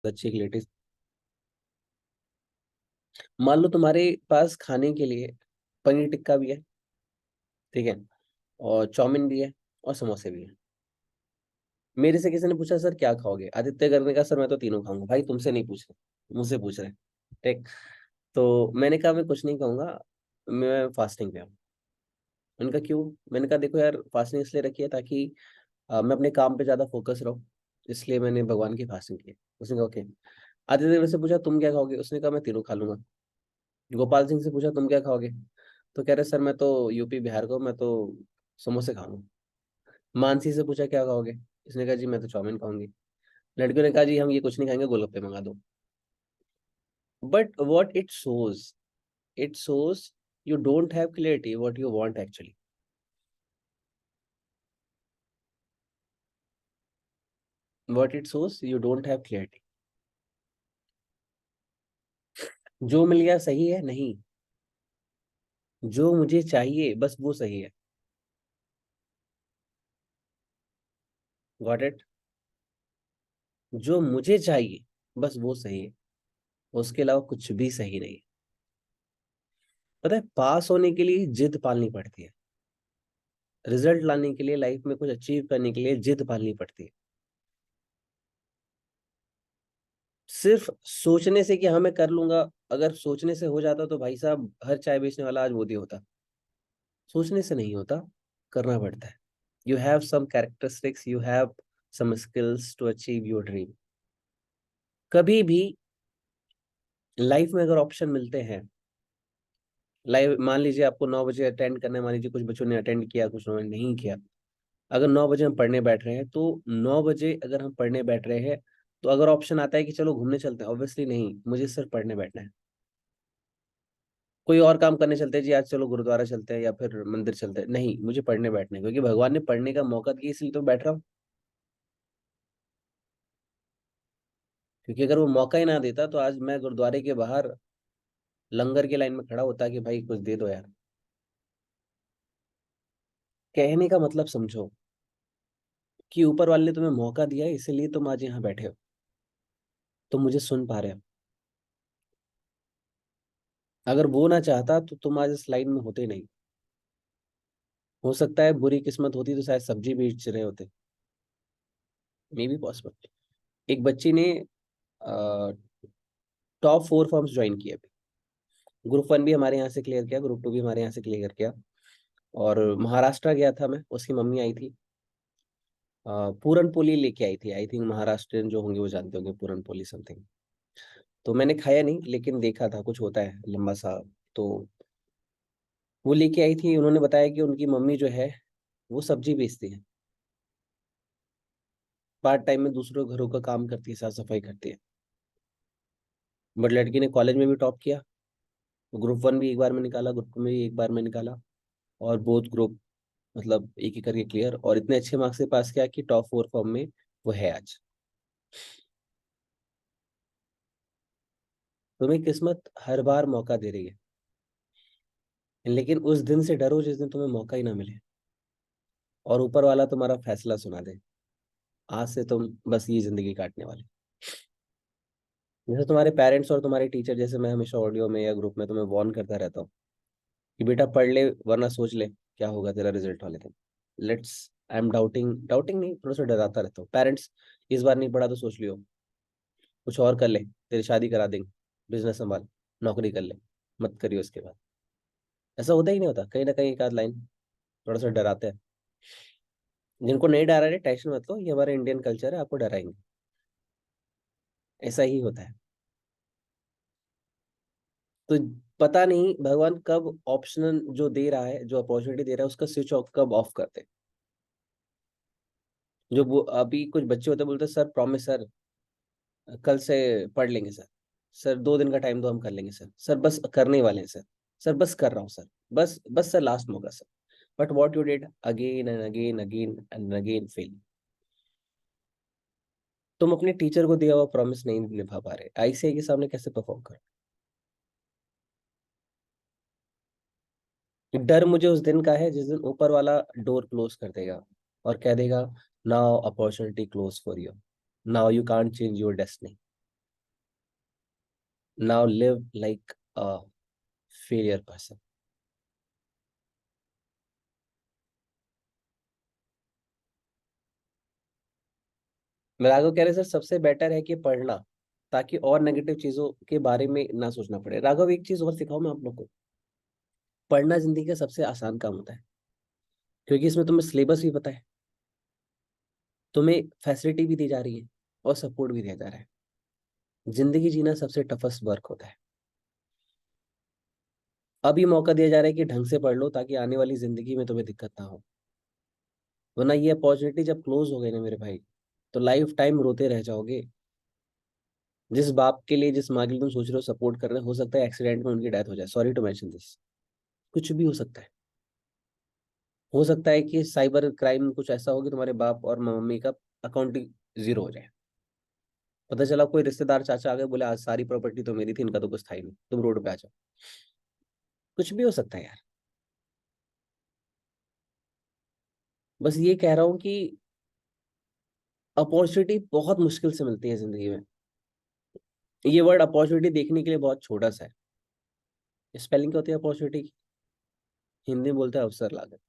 अच्छी क्लियरिटी। मान लो तुम्हारे पास खाने के लिए पनीर टिक्का भी है, ठीक है, और चाउमीन भी है, और समोसे भी है। मेरे से किसी ने पूछा सर क्या खाओगे, आदित्य करने का सर मैं तो तीनों खाऊंगा। भाई तुमसे नहीं पूछ रहे, मुझसे पूछ रहे हैं, ठीक। तो मैंने कहा मैं कुछ नहीं खाऊंगा, मैं फास्टिंग पे हूँ। उनका क्यों? मैंने कहा देखो यार, फास्टिंग इसलिए रखी है ताकि मैं अपने काम पे ज्यादा फोकस रहूँ, इसलिए मैंने भगवान की फास्टिंग की है। उसने कहा ओके। आदित्य देव से पूछा तुम क्या खाओगे, उसने कहा मैं तीनों खा लूंगा। गोपाल सिंह से पूछा तुम क्या खाओगे, तो कह रहे सर मैं तो यूपी बिहार का हूं, मैं तो समोसे खाऊंगा। मानसी से पूछा क्या खाओगे, इसने कहा जी मैं तो चाउमीन खाऊंगी। लड़कियों ने कहा जी हम ये कुछ नहीं खाएंगे, गोलगप्पे मंगा दो। But what it shows you don't have clarity what you want actually. What it shows you don't have clarity. जो मिल गया सही है नहीं, जो मुझे चाहिए बस वो सही है। Got it? जो मुझे चाहिए बस वो सही है, उसके अलावा कुछ भी सही नहीं है। पता है, पास होने के लिए जिद पालनी पड़ती है, रिजल्ट लाने के लिए, लाइफ में कुछ अचीव करने के लिए जिद पालनी पड़ती है। सिर्फ सोचने से कि हाँ मैं कर लूंगा, अगर सोचने से हो जाता तो भाई साहब हर चाय बेचने वाला आज मोदी होता। सोचने से नहीं होता, करना पड़ता है। You have some characteristics, you have some skills to achieve your dream. कभी भी लाइफ में अगर ऑप्शन मिलते हैं, लाइव मान लीजिए आपको 9 बजे अटेंड करना है, मान लीजिए कुछ बच्चों ने अटेंड किया, कुछ ने नहीं किया। अगर 9 बजे हम पढ़ने बैठ रहे हैं, तो 9 बजे अगर हम पढ़ने बैठ रहे हैं, तो अगर ऑप्शन आता है कि चलो घूमने चलते हैं, ऑब्वियसली नहीं, मुझे सिर्फ पढ़ने बैठना है। कोई और काम करने चलते हैं जी, आज चलो गुरुद्वारा चलते हैं या फिर मंदिर चलते हैं, नहीं मुझे पढ़ने बैठना है, क्योंकि भगवान ने पढ़ने का मौका दिया इसलिए तो बैठ रहा हूँ। क्योंकि अगर वो मौका ही ना देता तो आज मैं गुरुद्वारे के बाहर लंगर की लाइन में खड़ा होता कि भाई कुछ दे दो यार। कहने का मतलब समझो कि ऊपर वाले ने तुम्हें मौका दिया है, इसीलिए तुम आज यहाँ बैठे हो, तुम मुझे सुन पा रहे हो। अगर वो ना चाहता तो तुम आज इस लाइन में होते नहीं। हो सकता है बुरी किस्मत होती तो शायद सब्जी बेच रहे होते, मे बी पॉसिबल। एक बच्ची ने टॉप 4 फॉर्म्स ज्वाइन किए अभी। ग्रुप 1 भी हमारे यहाँ से क्लियर किया, ग्रुप 2 भी हमारे यहाँ से क्लियर किया। और महाराष्ट्र गया था मैं, उसकी मम्मी आई थी, पूरन पोली लेके आई थी। आई थिंक महाराष्ट्रियन जो होंगे वो जानते होंगे पूरन पोली समथिंग। तो मैंने खाया नहीं, लेकिन देखा था कुछ होता है लंबा सा। तो वो लेके आई थी, उन्होंने बताया कि उनकी मम्मी जो है वो सब्जी बेचती है, पार्ट टाइम में दूसरों घरों का काम करती है, साफ सफाई करती है। बट लड़की ने कॉलेज में भी टॉप किया, ग्रुप 1 भी एक बार में निकाला, ग्रुप 2 में भी एक बार में निकाला, और बोथ ग्रुप मतलब एक ही करके क्लियर, और इतने अच्छे मार्क्स से पास किया कि टॉप 4 फॉर्म में वो है आज। तुम्हें किस्मत हर बार मौका दे रही है, लेकिन उस दिन से डरो जिस दिन तुम्हें मौका ही ना मिले और ऊपर वाला तुम्हारा फैसला सुना दे, आज से तुम बस ये जिंदगी काटने वाले। जैसे तुम्हारे पेरेंट्स और तुम्हारे टीचर, जैसे मैं हमेशा ऑडियो में या ग्रुप में तुम्हें वार्न करता रहता हूँ कि बेटा पढ़ ले वरना सोच ले क्या होगा तेरा रिजल्ट वाले दिन। Let's I am doubting, doubting नहीं, थोड़ा सा डराता रहता हूँ। पेरेंट्स, इस बार नहीं पढ़ा तो सोच लियो, कुछ और कर ले, तेरी शादी करा देंगे, बिजनेस संभाल, नौकरी कर ले, मत करियो उसके बाद। ऐसा होता ही नहीं होता, कहीं ना कहीं एक आध लाइन थोड़ा सा डराते हैं। जिनको नहीं डरा रहे टेंशन मत लो, ये हमारा इंडियन कल्चर है, आपको डराएंगे, ऐसा ही होता है। तो पता नहीं भगवान कब ऑप्शनल जो दे रहा है, जो अपॉर्चुनिटी दे रहा है, उसका स्विच ऑफ कब ऑफ करते हैं। जो वो अभी कुछ बच्चे होते हैं, बोलते हैं सर प्रॉमिस सर, कल से पढ़ लेंगे सर, सर 2 दिन का टाइम दो हम कर लेंगे सर, सर बस करने ही वाले हैं सर, सर बस कर रहा हूँ सर, बस बस सर लास्ट मौका sir. But what you did again and again, again and again fail. तुम अपने टीचर को दिया हुआ प्रॉमिस नहीं निभा पा रहे, आईसीआई के सामने कैसे परफॉर्म कर। डर मुझे उस दिन का है जिस दिन ऊपर वाला डोर क्लोज कर देगा और कह देगा now opportunity close for you, now you can't change your destiny. Now live like a failure person. मैं राघव कह रहे सर सबसे बेटर है कि पढ़ना, ताकि और नेगेटिव चीजों के बारे में ना सोचना पड़े। राघव एक चीज और सिखाओ मैं आप लोग को, पढ़ना जिंदगी का सबसे आसान काम होता है, क्योंकि इसमें तुम्हें सिलेबस भी पता है, तुम्हें फैसिलिटी भी दी जा रही है और सपोर्ट भी दिया जा रहा है। जिंदगी जीना सबसे टफेस्ट वर्क होता है। अभी मौका दिया जा रहा है कि ढंग से पढ़ लो, ताकि आने वाली जिंदगी में तुम्हें दिक्कत ना हो। वरना ये अपॉर्चुनिटी जब क्लोज हो गई ना मेरे भाई, तो लाइफ टाइम रोते रह जाओगे। जिस बाप के लिए, जिस माँ के लिए तुम सोच रहे हो सपोर्ट कर रहे हो सकता है एक्सीडेंट में उनकी डेथ हो जाए, सॉरी टू मेंशन दिस। कुछ भी हो सकता है। हो सकता है कि साइबर क्राइम कुछ ऐसा हो कि तुम्हारे बाप और मम्मी का अकाउंट ही जीरो हो जाए। पता चला कोई रिश्तेदार चाचा आ गए, बोले आज सारी प्रॉपर्टी तो मेरी थी, इनका तो कुछ था ही नहीं, तुम रोड पे आ जाओ। कुछ भी हो सकता है यार। बस ये कह रहा हूँ कि अपॉर्चुनिटी बहुत मुश्किल से मिलती है जिंदगी में। ये वर्ड अपॉर्चुनिटी देखने के लिए बहुत छोटा सा है। स्पेलिंग क्या होती है अपॉर्चुनिटी की? हिंदी में बोलते हैं अवसर लागत।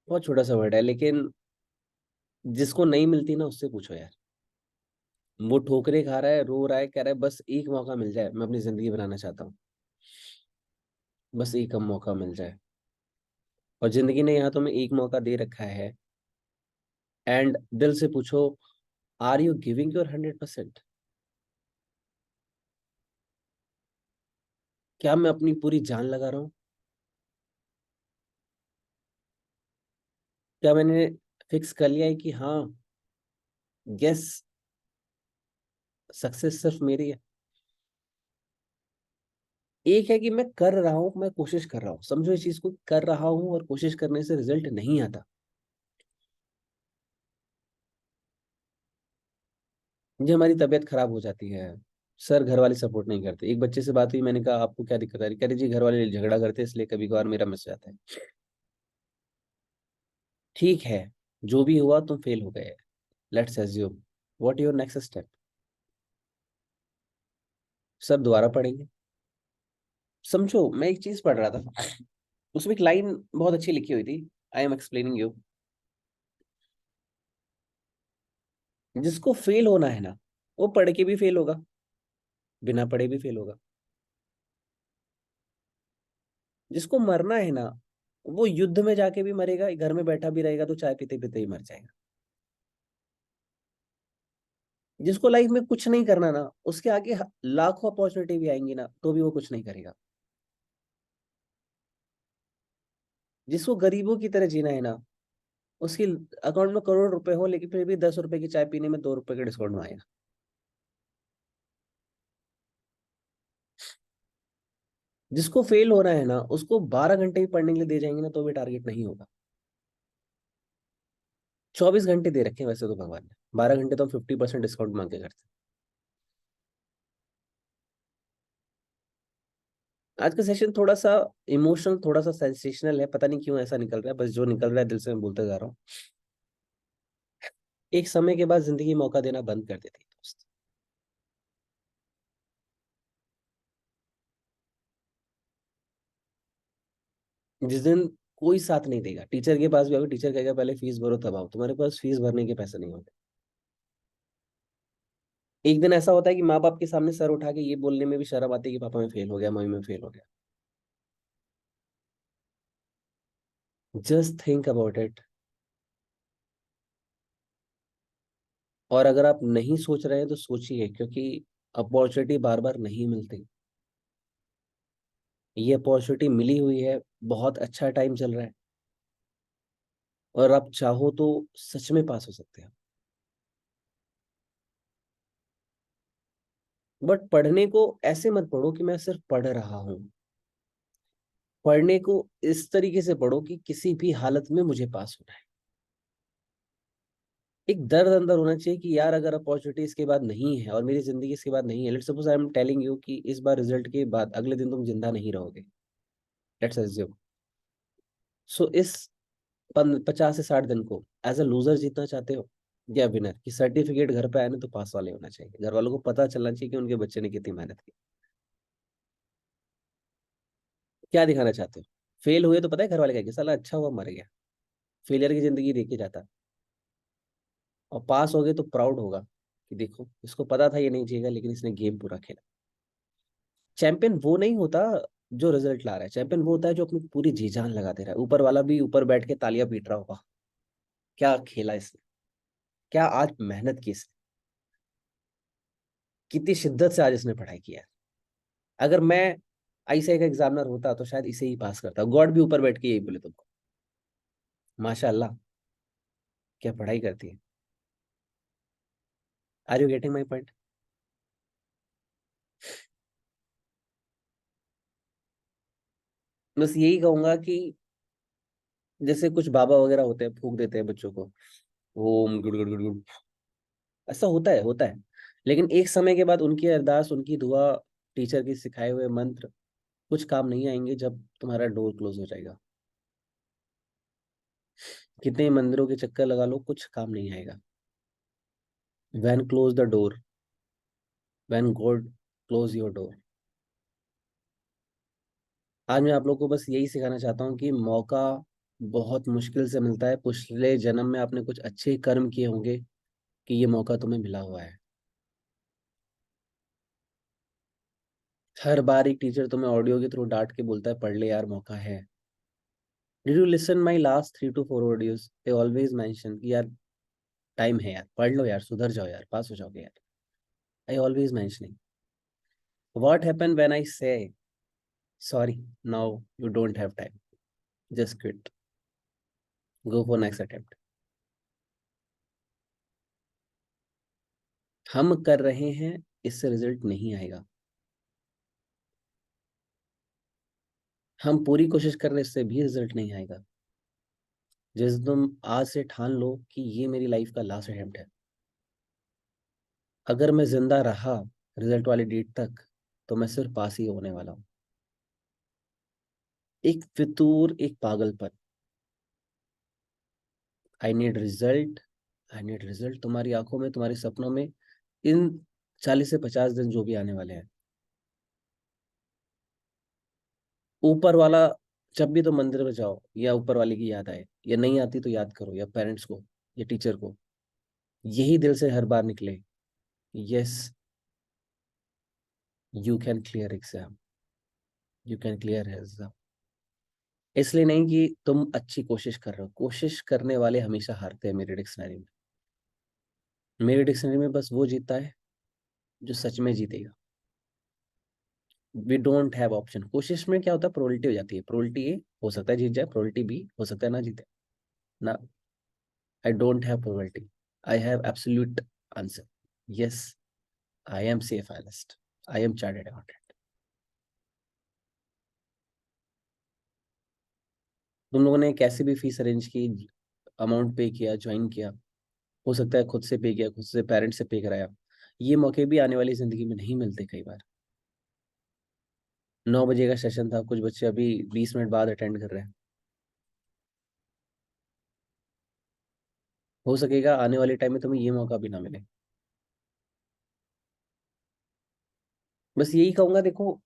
बहुत छोटा सा वर्ड है, लेकिन जिसको नहीं मिलती ना उससे पूछो यार। वो ठोकरे खा रहा है, रो रहा है, कह रहा है बस एक मौका मिल जाए, मैं अपनी जिंदगी बनाना चाहता हूँ। बस एक कम मौका मिल जाए। और जिंदगी ने यहाँ तुम्हें एक मौका दे रखा है। एंड दिल से पूछो, आर यू गिविंग योर 100%? क्या मैं अपनी पूरी जान लगा रहा हूँ? क्या मैंने फिक्स कर लिया है कि हाँ, यस, सक्सेस सिर्फ मेरी है? एक है कि मैं कर रहा हूँ, मैं कोशिश कर रहा हूँ, समझो इस चीज को, कर रहा हूँ और कोशिश करने से रिजल्ट नहीं आता। जो हमारी तबीयत खराब हो जाती है, सर घर वाले सपोर्ट नहीं करते। एक बच्चे से बात हुई, मैंने कहा आपको क्या दिक्कत आ रही? कह रही जी घर वाले झगड़ा करते हैं, इसलिए कभी कभार मेरा मिस जाता है। ठीक है, जो भी हुआ तुम फेल हो गए, let's assume, what your next step? सब दोबारा पढ़ेंगे। समझो, मैं एक चीज पढ़ रहा था, उसमें एक लाइन बहुत अच्छी लिखी हुई थी। I am explaining you. जिसको फेल होना है ना, वो पढ़ के भी फेल होगा, बिना पढ़े भी फेल होगा। जिसको मरना है ना, वो युद्ध में जाके भी मरेगा, घर में बैठा भी रहेगा तो चाय पीते पीते ही मर जाएगा। जिसको लाइफ में कुछ नहीं करना ना, उसके आगे लाखों अपॉर्चुनिटी भी आएंगी ना, तो भी वो कुछ नहीं करेगा। जिसको गरीबों की तरह जीना है ना, उसकी अकाउंट में करोड़ रुपए हो, लेकिन फिर भी 10 रुपए की चाय पीने में 2 रुपए के डिस्काउंट में आएगा। जिसको फेल हो रहा है ना, उसको 12 घंटे भी पढ़ने के लिए दे जाएंगे ना, तो भी टारगेट नहीं होगा। 24 घंटे दे रखे हैं वैसे तो भगवान ने, 12 घंटे तो हम 50% डिस्काउंट मांग के करते हैं। आज का सेशन थोड़ा सा इमोशनल, थोड़ा सा सेंसेशनल है, पता नहीं क्यों ऐसा निकल रहा है, बस जो निकल रहा है दिल से मैं बोलते जा रहा हूँ। एक समय के बाद जिंदगी मौका देना बंद कर देती है दोस्त। जिस दिन कोई साथ नहीं देगा, टीचर के पास भी आओगे, टीचर कहेगा पहले फीस भरो तब आओ, तुम्हारे पास फीस भरने के पैसे नहीं होंगे। एक दिन ऐसा होता है कि माँ बाप के सामने सर उठा के ये बोलने में भी शर्म आती है कि पापा में फेल हो गया, मम्मी में फेल हो गया। Just think about it. और अगर आप नहीं सोच रहे हैं तो सोचिए, क्योंकि अपॉर्चुनिटी बार बार नहीं मिलती। ये अपॉर्चुनिटी मिली हुई है, बहुत अच्छा टाइम चल रहा है, और आप चाहो तो सच में पास हो सकते हैं। बट पढ़ने को ऐसे मत पढ़ो कि मैं सिर्फ पढ़ रहा हूँ। पढ़ने को इस तरीके से पढ़ो कि किसी भी हालत में मुझे पास होना है। एक दर्द अंदर होना चाहिए कि यार अगर अपॉर्चुनिटी इसके बाद नहीं है और मेरी जिंदगी इसके बाद नहीं है, let's suppose I am telling you कि इस बार रिजल्ट के बाद अगले दिन तुम जिंदा नहीं रहोगे, लेट्स अज्यूम। सो इस 50 से 60 दिन को एज अ लूजर जीतना चाहते हो? या विनर, कि सर्टिफिकेट घर पे आए ना तो पास वाले होना चाहिए, घर वालों को पता चलना चाहिए कि उनके बच्चे ने कितनी मेहनत की। क्या दिखाना चाहते हो? फेल हुए तो पता है घर वाले कहेंगे साला अच्छा हुआ मर गया, फेलियर की जिंदगी देखी जाता। और पास हो गए तो प्राउड होगा कि देखो इसको पता था ये नहीं जीएगा लेकिन इसने गेम पूरा खेला। चैंपियन वो नहीं होता जो रिजल्ट ला रहा है, चैंपियन वो होता है जो अपनी पूरी जी जान लगा दे रहा है, ऊपर वाला भी ऊपर बैठ के तालियां पीट रहा होगा, क्या खेला इसने, क्या आज मेहनत की इसने, कितनी शिद्दत से आज इसने पढ़ाई किया है। अगर मैं आईसीआई का एग्जामिनर होता तो शायद इसे ही पास करता, गॉड भी ऊपर बैठ के यही बोले तुमको, माशाल्लाह क्या पढ़ाई करती है। Are you getting my point? बस यही कहूंगा कि जैसे कुछ बाबा वगैरह होते हैं फूक देते हैं बच्चों को, ओम गुड गुड गुड गुड, ऐसा होता है, होता है। लेकिन एक समय के बाद उनकी अरदास, उनकी दुआ, टीचर के सिखाए हुए मंत्र कुछ काम नहीं आएंगे जब तुम्हारा डोर क्लोज हो जाएगा। कितने मंदिरों के चक्कर लगा लो कुछ काम नहीं आएगा। When close the door, when God close your door. आज मैं आप लोग को बस यही सिखाना चाहता हूँ कि मौका बहुत मुश्किल से मिलता है, पिछले जन्म में आपने कुछ अच्छे कर्म किए होंगे कि ये मौका तुम्हें मिला हुआ है। हर बार एक टीचर तुम्हें ऑडियो के थ्रू डांट के बोलता है पढ़ ले यार मौका है। Did you listen my last 3 to 4 audios? They always mention कि यार टाइम है यार, पढ़ लो यार, सुधर जाओ यार, पास हो जाओगे यार। I always mentioning what happen when I say sorry, now you don't have time, just quit, go for next attempt. हम कर रहे हैं, इससे रिजल्ट नहीं आएगा। हम पूरी कोशिश कर रहे हैं, इससे भी रिजल्ट नहीं आएगा। जैसे तुम आज से ठान लो कि ये मेरी लाइफ का लास्ट अटेम्प्ट है, अगर मैं जिंदा रहा रिजल्ट वाली डेट तक तो मैं सिर्फ पास ही होने वाला हूँ। एक फितूर, एक पागलपन। I need result, I need result, तुम्हारी आंखों में, तुम्हारे सपनों में इन 40 से 50 दिन जो भी आने वाले हैं, ऊपर वाला, जब भी तुम मंदिर में जाओ या ऊपर वाले की याद आए या नहीं आती तो याद करो, या पेरेंट्स को या टीचर को, यही दिल से हर बार निकले, yes you can clear exam, you can clear exam. इसलिए नहीं कि तुम अच्छी कोशिश कर रहे हो, कोशिश करने वाले हमेशा हारते हैं मेरे डिक्शनरी में। मेरे डिक्शनरी में बस वो जीतता है जो सच में जीतेगा। We don't have option. कोशिश में क्या होता है, प्रोबेबिलिटी हो जाती है, प्रोबेबिलिटी ए हो सकता है जीत जाए, प्रोबेबिलिटी बी हो सकता है ना जीते ना। I don't have probability, I have absolute answer, yes I am safe finest, I am chartered accountant. तुम लोगों ने कैसे भी फीस अरेंज की, अमाउंट पे किया, ज्वाइन किया, हो सकता है खुद से पे किया, खुद से पेरेंट्स से पे कराया, ये मौके भी आने वाली जिंदगी में नहीं मिलते कई बार। 9 बजे का सेशन था, कुछ बच्चे अभी 20 मिनट बाद अटेंड कर रहे हैं। हो सकेगा आने वाले टाइम में तुम्हें ये मौका भी ना मिले। बस यही कहूंगा, देखो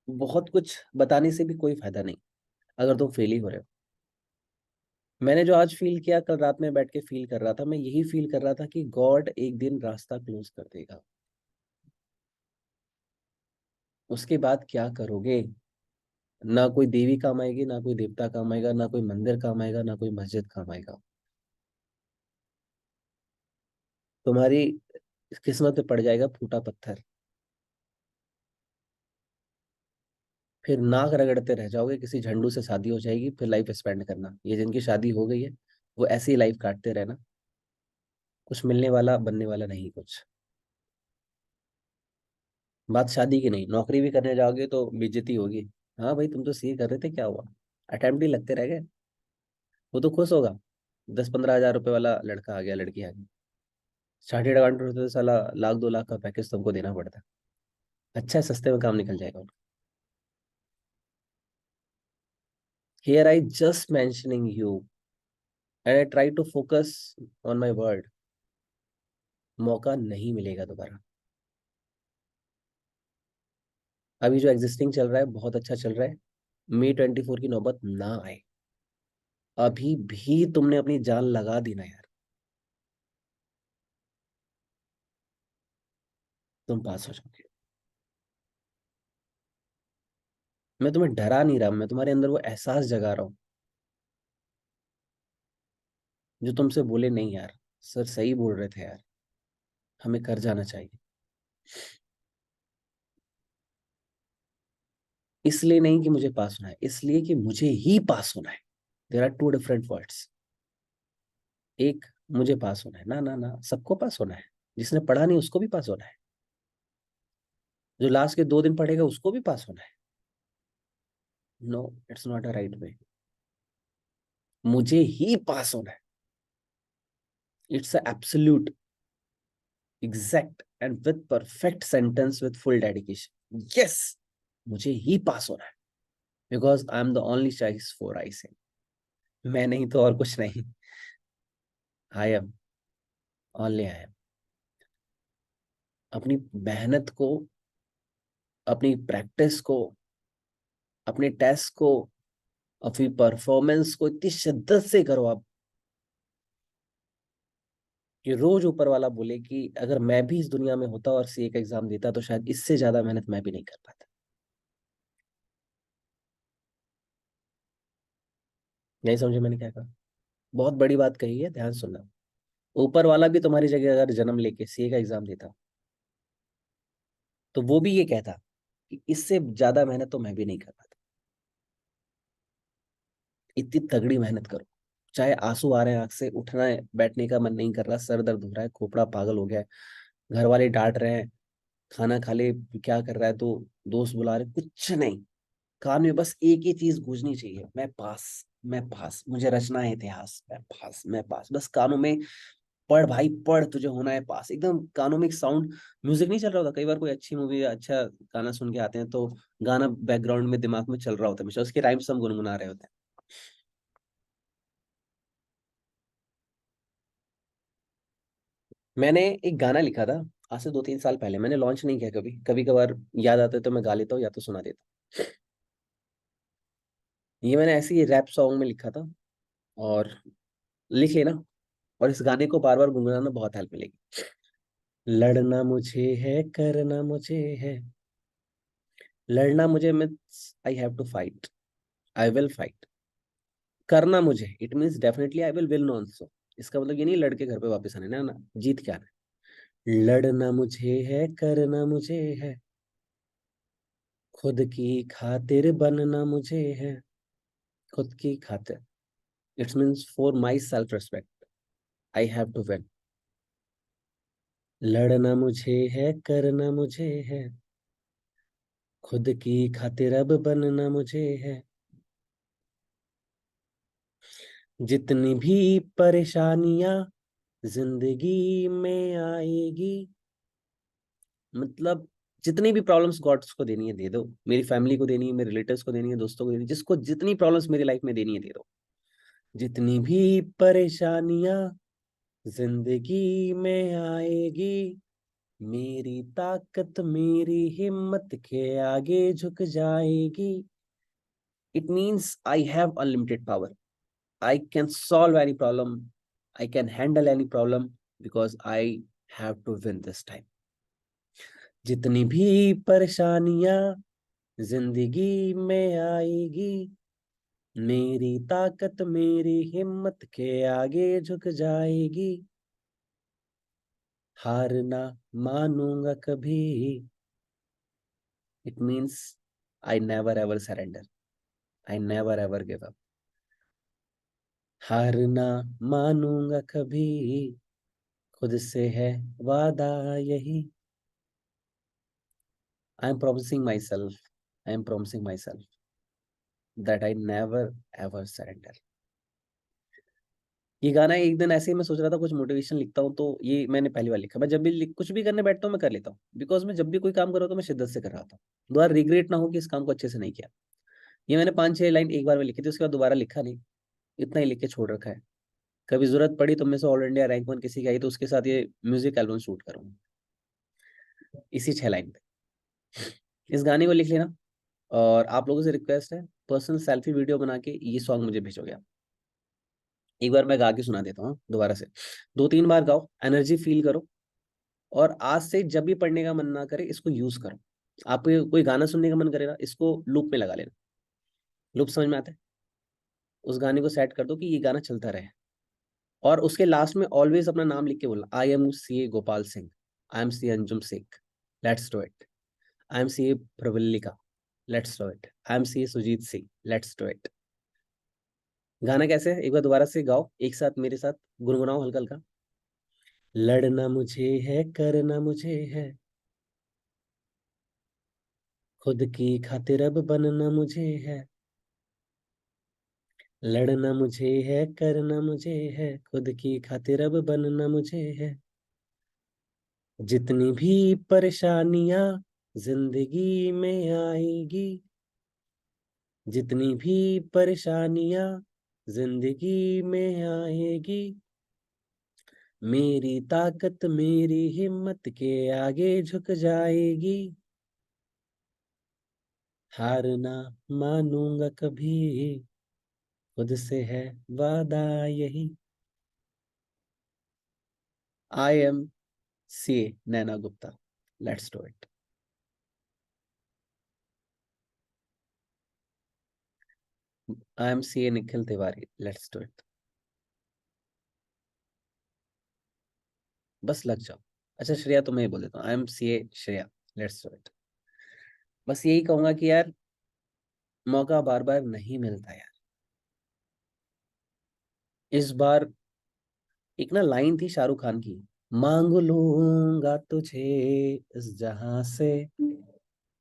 बहुत कुछ बताने से भी कोई फायदा नहीं अगर तुम फेल ही हो रहे हो। मैंने जो आज फील किया, कल रात में बैठ के फील कर रहा था, मैं यही फील कर रहा था कि गॉड एक दिन रास्ता क्लोज कर देगा। उसके बाद क्या करोगे? ना कोई देवी काम आएगी, ना कोई देवता काम आएगा, ना कोई मंदिर काम आएगा, ना कोई मस्जिद काम आएगा। तुम्हारी किस्मत पे पड़ जाएगा फूटा पत्थर, फिर नाक रगड़ते रह जाओगे, किसी झंडू से शादी हो जाएगी, फिर लाइफ स्पेंड करना, ये जिनकी शादी हो गई है वो ऐसी ही लाइफ काटते रहना, कुछ मिलने वाला बनने वाला नहीं कुछ। बात शादी की नहीं, नौकरी भी करने जाओगे तो बेइज्जती होगी। हाँ भाई तुम तो सीए कर रहे थे, क्या हुआ, अटेम्प्ट ही लगते रह गए। वो तो खुश होगा, 10-15 हज़ार रुपए वाला लड़का आ गया, लड़की आ गई। चार्टेड अकाउंटेंट होते तो साला 1-2 लाख का पैकेज तुमको देना पड़ता। अच्छा है, सस्ते में काम निकल जाएगा उनका। Here I just mentioning you and I try to focus on my word. मौका नहीं मिलेगा दोबारा। अभी जो एग्जिस्टिंग चल रहा है बहुत अच्छा चल रहा है, May 24 की नौबत ना आए। अभी भी तुमने अपनी जान लगा दी ना यार, तुम पास हो जाओगे। मैं तुम्हें डरा नहीं रहा, मैं तुम्हारे अंदर वो एहसास जगा रहा हूँ जो तुमसे बोले नहीं यार, सर सही बोल रहे थे यार, हमें कर जाना चाहिए। इसलिए नहीं कि मुझे पास होना है, इसलिए कि मुझे ही पास होना है। There are two different words. एक, मुझे पास होना है, ना ना ना, सबको पास होना है। जिसने पढ़ा नहीं उसको भी पास होना है, जो लास्ट के 2 दिन पढ़ेगा उसको भी पास होना है। No, it's not a right way. मुझे ही पास होना है। It's a absolute, exact and with perfect sentence with full dedication. Yes, मुझे ही पास होना है, because I am the only choice for I say. मैं नहीं तो और कुछ नहीं। I am, only I am. अपनी मेहनत को, अपनी प्रैक्टिस को, अपने टेस्ट को, अपनी परफॉर्मेंस को इतनी शिद्दत से करो आप कि रोज ऊपर वाला बोले कि अगर मैं भी इस दुनिया में होता और सीए का एग्जाम देता तो शायद इससे ज्यादा मेहनत मैं भी नहीं कर पाता। नहीं समझे मैंने क्या कहा? बहुत बड़ी बात कही है, ध्यान सुनना। ऊपर वाला भी तुम्हारी जगह अगर जन्म लेके सीए का एग्जाम देता तो वो भी ये कहता कि इससे ज्यादा मेहनत तो मैं भी नहीं कर पाता। इतनी तगड़ी मेहनत करो, चाहे आंसू आ रहे हैं आंख से, उठना है, बैठने का मन नहीं कर रहा, सर दर्द हो रहा है, खोपड़ा पागल हो गया है, घर वाले डांट रहे हैं, खाना खा ले, क्या कर रहा है, तो दोस्त बुला रहे, कुछ नहीं। कान में बस एक ही चीज गूंजनी चाहिए, मैं पास, मैं पास, मुझे रचना है इतिहास, मैं पास, मैं पास, बस कानों में पढ़ भाई पढ़, तुझे होना है पास। एकदम कानों में एक साउंड, म्यूजिक नहीं चल रहा होता, कई बार कोई अच्छी मूवी या अच्छा गाना सुन के आते हैं तो गाना बैकग्राउंड में दिमाग में चल रहा होता है हमेशा, उसके राइम्स हम गुनगुना रहे होते हैं। मैंने एक गाना लिखा था आज से 2-3 साल पहले, मैंने लॉन्च नहीं किया कभी, कभी कभार याद आता है तो मैं गा लेता हूँ या तो सुना देता हूँ। ये मैंने ऐसे ही रैप सॉन्ग में लिखा था, और लिख लेना, और इस गाने को बार बार गुनगुनाना, बहुत हेल्प मिलेगी। लड़ना मुझे है, करना मुझे है, लड़ना मुझे means I have to fight, I will fight. करना मुझे, it means definitely I will win also. इसका मतलब ये नहीं लड़के घर पे वापस आने, ना ना, जीत के आना है। लड़ना मुझे है, करना मुझे है, खुद की खातिर बनना मुझे है, खुद की खातिर, it's means for my self respect, I have to win. लड़ना मुझे है, करना मुझे है, खुद की खातिर अब बनना मुझे है। जितनी भी परेशानियां जिंदगी में आएगी, मतलब जितनी भी प्रॉब्लम्स गॉड्स को देनी है दे दो, मेरी फैमिली को देनी है, मेरे रिलेटिव्स को देनी है, दोस्तों को देनी है, जिसको जितनी प्रॉब्लम्स मेरी लाइफ में देनी है दे दो। जितनी भी परेशानियां जिंदगी में आएगी, मेरी ताकत मेरी हिम्मत के आगे झुक जाएगी। It means I have unlimited power, I can solve any problem. I can handle any problem because I have to win this time. जितनी भी परेशानियां जिंदगी में आएगी, मेरी ताकत मेरी हिम्मत के आगे झुक जाएगी। हार ना मानूंगा कभी, it means I never ever surrender. I never ever give up. हार ना मानूंगा कभी, खुद से है वादा यही। I am promising myself, I am promising myself that I never ever surrender. ये गाना एक दिन ऐसे ही मैं सोच रहा था कुछ मोटिवेशन लिखता हूँ, तो ये मैंने पहली बार लिखा। मैं जब भी कुछ भी करने बैठता हूँ मैं कर लेता हूँ, बिकॉज मैं जब भी कोई काम कर रहा हूँ तो मैं शिद्दत से कर रहा था, दोबारा रिग्रेट ना हो कि इस काम को अच्छे से नहीं किया। ये मैंने 5-6 लाइन एक बार में लिखी थी, उसके बाद दोबारा लिखा नहीं, इतना ही लिख के छोड़ रखा है। कभी जरूरत पड़ी तो मैं से ऑल इंडिया रैंक 1 किसी की आई तो उसके साथ ये म्यूजिक एल्बम शूट करूंगा, इसी 6 लाइन पे। इस गाने को लिख लेना, और आप लोगों से रिक्वेस्ट है, पर्सनल सेल्फी वीडियो बना के ये सॉन्ग मुझे भेजोगे आप। एक बार मैं गा के सुना देता हूँ दोबारा से, 2-3 बार गाओ, एनर्जी फील करो, और आज से जब भी पढ़ने का मन ना करे इसको यूज करो। आपको कोई गाना सुनने का मन करे ना, इसको लूप में लगा लेना। लूप समझ में आता है? उस गाने को सेट कर दो कि ये गाना चलता रहे, और उसके लास्ट में ऑलवेज अपना नाम लिख के बोलना, I am C A Gopal Singh, I am C Anjum Sheikh, let's do it, I am C A Pravallika, let's do it, I am C A Sujeet Singh, let's do it. गाना कैसे है, एक बार दोबारा से गाओ एक साथ मेरे साथ, गुनगुनाओ हल्का हल्का। लड़ना मुझे है, करना मुझे है, खुद की खातिर अब बनना मुझे है। लड़ना मुझे है, करना मुझे है, खुद की खातिर अब बनना मुझे है। जितनी भी परेशानियां जिंदगी में आएगी, जितनी भी परेशानियां जिंदगी में आएगी, मेरी ताकत मेरी हिम्मत के आगे झुक जाएगी। हार ना मानूंगा कभी, खुद से है वादा यही। I am C Naina Gupta, let's do it. I am C Nikhil Tiwari, let's do it. बस लग जाओ। अच्छा श्रेया, तो मैं ही बोल देता हूँ, I am C Shreya, let's do it. बस यही कहूंगा कि यार, मौका बार बार नहीं मिलता यार। इस बार एक ना लाइन थी शाहरुख खान की, मांग लूंगा तुझे इस जहां से,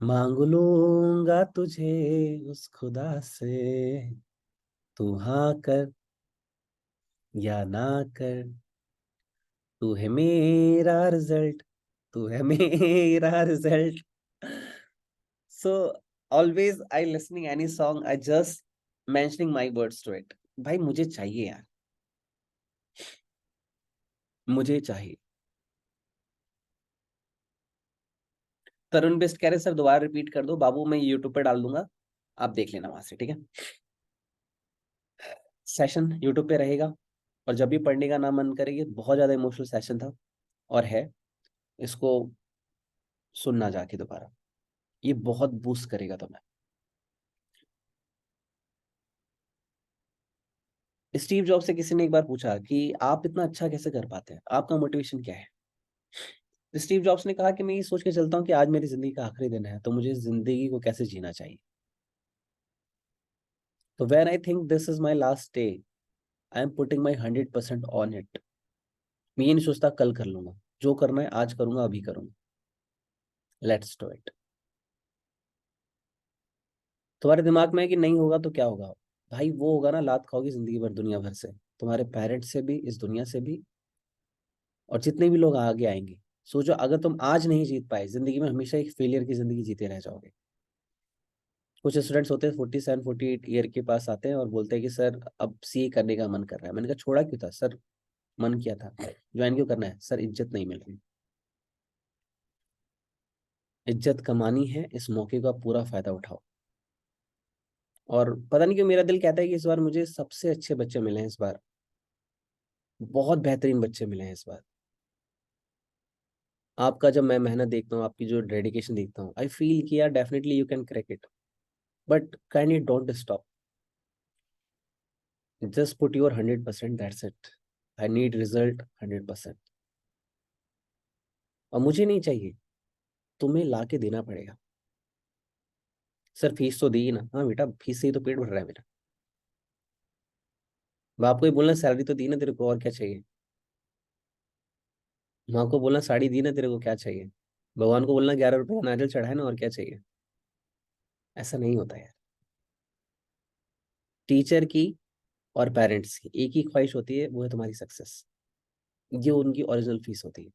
मांग लूंगा तुझे उस खुदा से, तू हाँ कर या ना कर, तू है मेरा रिजल्ट, तू है मेरा result. So always I listening any song, I just mentioning my words to it. भाई मुझे चाहिए यार, मुझे चाहिए। तरुण बिस्ट कह रहे सर दोबारा रिपीट कर दो बाबू, मैं यूट्यूब पे डाल दूंगा, आप देख लेना वहां से, ठीक है? सेशन यूट्यूब पे रहेगा, और जब भी पढ़ने का ना मन करेगी, बहुत ज्यादा इमोशनल सेशन था और है, इसको सुनना जाके दोबारा, ये बहुत बूस्ट करेगा तुम्हें। स्टीव जॉब से किसी ने एक बार पूछा कि आप इतना अच्छा कैसे कर पाते हैं, आपका मोटिवेशन क्या है? स्टीव जॉब्स ने कहा कि मैं ये सोच के चलता हूँ कि आज मेरी जिंदगी का आखिरी दिन है, तो मुझे जिंदगी को कैसे जीना चाहिए। तो when I think this is my last day, I am putting my 100% on it. मैं ये नहीं सोचता कल कर लूंगा, जो करना है आज करूंगा, अभी करूंगा, लेट्स डू इट। तुम्हारे दिमाग में है कि नहीं होगा तो क्या होगा, भाई वो होगा ना, लात खाओगी जिंदगी भर दुनिया भर से, तुम्हारे पेरेंट्स से भी, इस दुनिया से भी, और जितने भी लोग आगे आएंगे। सोचो अगर तुम आज नहीं जीत पाए जिंदगी में, हमेशा एक फेलियर की जिंदगी जीते रह जाओगे। कुछ स्टूडेंट्स होते हैं 47-48 ईयर के पास आते हैं और बोलते हैं कि सर अब सीए करने का मन कर रहा है। मैंने कहा छोड़ा क्यों था सर, मन किया था, ज्वाइन क्यों करना है सर, इज्जत नहीं मिल रही। इज्जत कमानी है, इस मौके का पूरा फायदा उठाओ। और पता नहीं क्यों मेरा दिल कहता है कि इस बार मुझे सबसे अच्छे बच्चे मिले हैं, इस बार बहुत बेहतरीन बच्चे मिले हैं इस बार। आपका जब मैं मेहनत देखता हूँ, आपकी जो डेडिकेशन देखता हूँ, आई फील कि यार definitely you can crack it, but kindly don't stop, just put your 100%, that's it. I need result 100%। और मुझे नहीं चाहिए, तुम्हें ला के देना पड़ेगा। सर फीस तो दी ही ना, हाँ बेटा फीस से ही तो पेट भर रहा है मेरा। बाप को ही बोलना सैलरी तो दी ना तेरे को, और क्या चाहिए? माँ को बोलना साड़ी दी ना तेरे को, क्या चाहिए? भगवान को बोलना 11 रुपए का नारियल चढ़ाए ना, और क्या चाहिए? ऐसा नहीं होता यार। टीचर की और पेरेंट्स की एक ही ख्वाहिश होती है, वो है तुम्हारी सक्सेस। ये उनकी ओरिजिनल फीस होती है।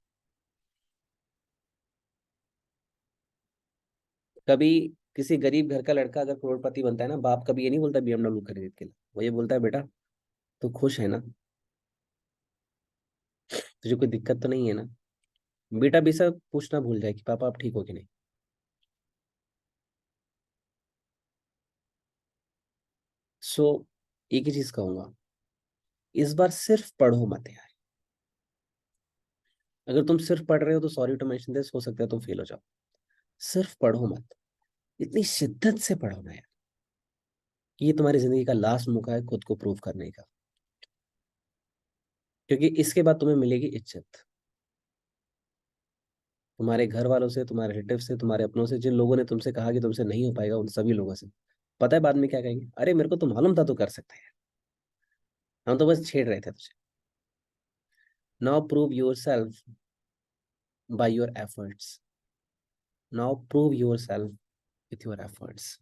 कभी किसी गरीब घर का लड़का अगर करोड़पति बनता है ना, बाप कभी ये नहीं बोलता बीएमडब्ल्यू खरीद के ला, वो ये बोलता है बेटा तू खुश है ना, तुझे कोई दिक्कत तो नहीं है ना? बेटा भी सब पूछना भूल जाए कि पापा आप ठीक हो कि नहीं। सो एक ही चीज कहूंगा, इस बार सिर्फ पढ़ो मत यार। अगर तुम सिर्फ पढ़ रहे हो तो सॉरी टू मेंशन दिस, हो सकता है तुम फेल हो जाओ। सिर्फ पढ़ो मत, इतनी शिद्दत से पढ़ो ना यार, कि ये तुम्हारी जिंदगी का लास्ट मौका है खुद को प्रूव करने का। क्योंकि इसके बाद तुम्हें मिलेगी इज्जत, तुम्हारे घर वालों से, तुम्हारे रिलेटिव से, तुम्हारे अपनों से, जिन लोगों ने तुमसे कहा कि तुमसे नहीं हो पाएगा, उन सभी लोगों से। पता है बाद में क्या कहेंगे? अरे मेरे को तो मालूम था तू कर सकता है, हम तो बस छेड़ रहे थे तुझे। Now prove your self by your efforts. Now prove your self with your efforts.